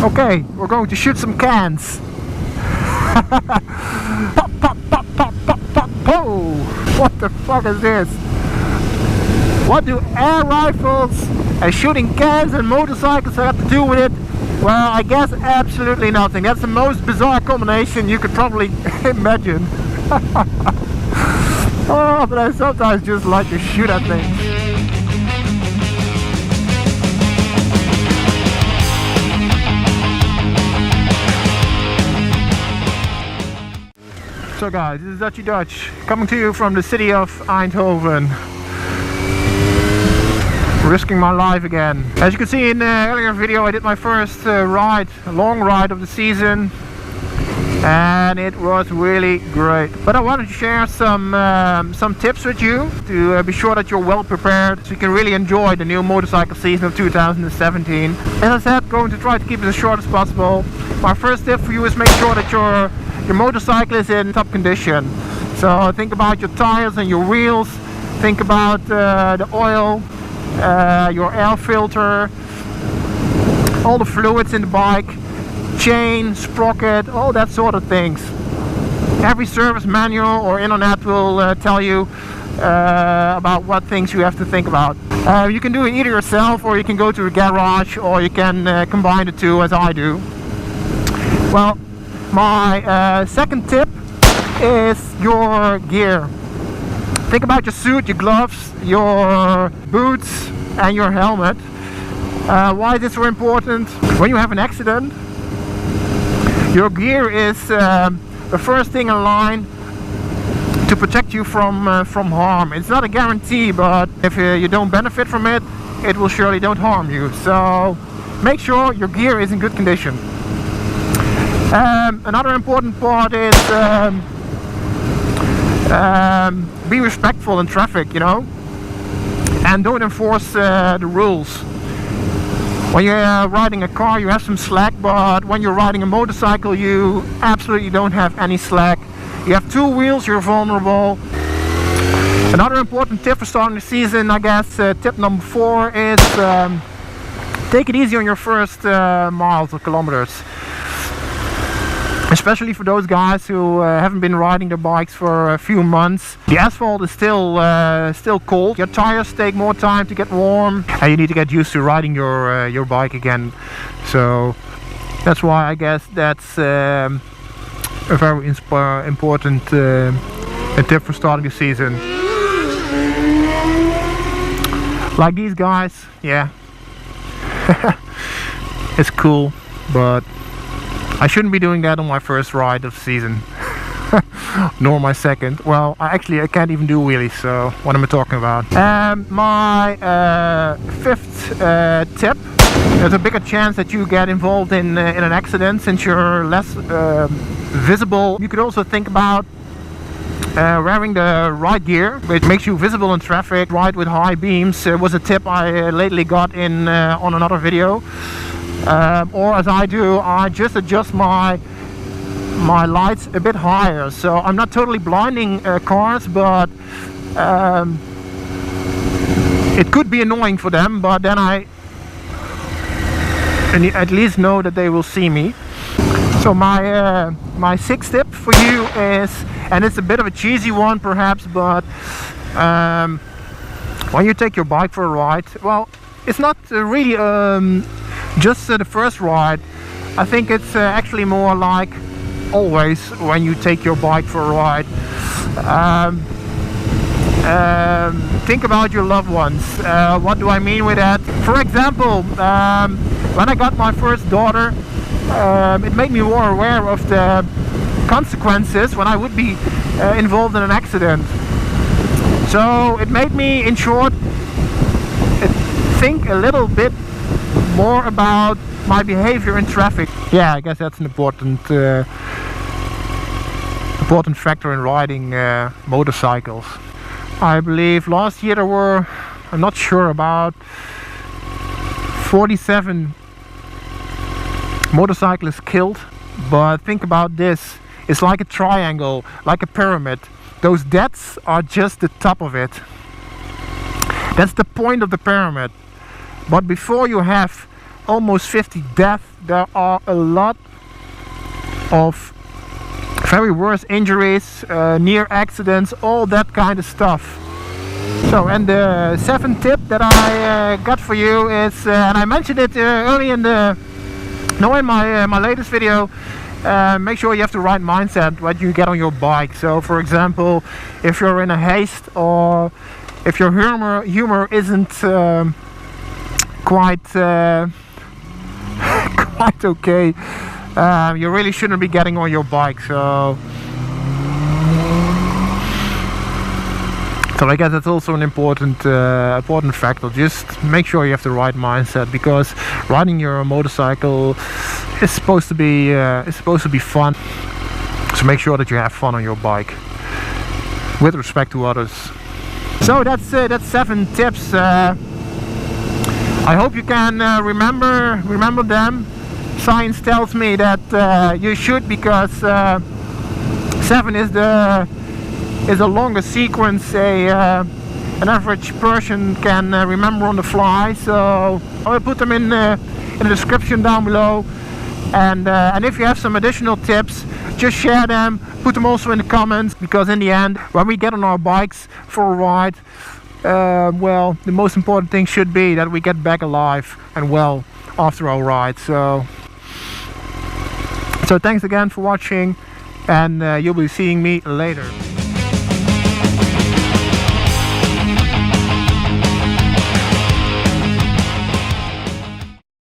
Okay, we're going to shoot some cans. Pop, pop, pop, pop, pop, pop, po! What the fuck is this? What do air rifles and shooting cans and motorcycles have to do with it? Well, I guess absolutely nothing. That's the most bizarre combination you could probably imagine. Oh, but I sometimes just like to shoot at things. So guys, this is Dutchie Dutch coming to you from the city of Eindhoven. Risking my life again. As you can see in the earlier video, I did my first long ride of the season, and it was really great. But I wanted to share some tips with you to be sure that you're well prepared so you can really enjoy the new motorcycle season of 2017. As I said, going to try to keep it as short as possible. My first tip for you is make sure that your motorcycle is in top condition. So think about your tires and your wheels. Think about the oil, your air filter, all the fluids in the bike, chain, sprocket, all that sort of things. Every service manual or internet will tell you about what things you have to think about. You can do it either yourself, or you can go to a garage, or you can combine the two as I do. Well, my second tip is your gear. Think about your suit, your gloves, your boots and your helmet. Why is this so important? When you have an accident, your gear is the first thing in line to protect you from harm. It's not a guarantee, but if you don't benefit from it, it will surely don't harm you. So make sure your gear is in good condition. Another important part is be respectful in traffic, you know, and don't enforce the rules. When you're riding a car, you have some slack, but when you're riding a motorcycle, you absolutely don't have any slack. You have two wheels, you're vulnerable. Another important tip for starting the season, I guess, tip number 4 is take it easy on your first miles or kilometers. Especially for those guys who haven't been riding their bikes for a few months. The asphalt is still cold. Your tires take more time to get warm, and you need to get used to riding your bike again. So that's why I guess that's a very important tip for starting the season. Like these guys, yeah, it's cool, but I shouldn't be doing that on my first ride of the season. Nor my second. Well, I can't even do wheelies, so what am I talking about? My 5th tip. There's a bigger chance that you get involved in an accident since you're less visible. You could also think about wearing the right gear, which makes you visible in traffic. Ride with high beams was a tip I lately got in on another video. Or as I do, I just adjust my lights a bit higher, so I'm not totally blinding cars, but it could be annoying for them, but then I at least know that they will see me. So my 6th tip for you is, and it's a bit of a cheesy one perhaps, but when you take your bike for a ride, well, it's not really just the first ride. I think it's actually more like always when you take your bike for a ride. Think about your loved ones. What do I mean with that? For example, when I got my first daughter, it made me more aware of the consequences when I would be involved in an accident. So it made me, in short, think a little bit more about my behavior in traffic. Yeah, I guess that's an important factor in riding motorcycles. I believe last year there were, I'm not sure, about 47 motorcyclists killed. But think about this, it's like a triangle, like a pyramid. Those deaths are just the top of it. That's the point of the pyramid. But before you have almost 50 deaths. There are a lot of very worse injuries, near accidents, all that kind of stuff. So, and the 7th tip that I got for you is, and I mentioned it early in my latest video. Make sure you have the right mindset when you get on your bike. So, for example, if you're in a haste, or if your humor isn't quite quite okay, you really shouldn't be getting on your bike. So I guess that's also an important factor. Just make sure you have the right mindset, because riding your motorcycle is supposed to be fun. So make sure that you have fun on your bike with respect to others. So that's 7 tips. I hope you can remember them. Science tells me that you should, because 7 is a longer sequence an average person can remember on the fly. So I will put them in the description down below, and if you have some additional tips, just share them, put them also in the comments, because in the end, when we get on our bikes for a ride, well, the most important thing should be that we get back alive and well after our ride. So thanks again for watching, and you'll be seeing me later.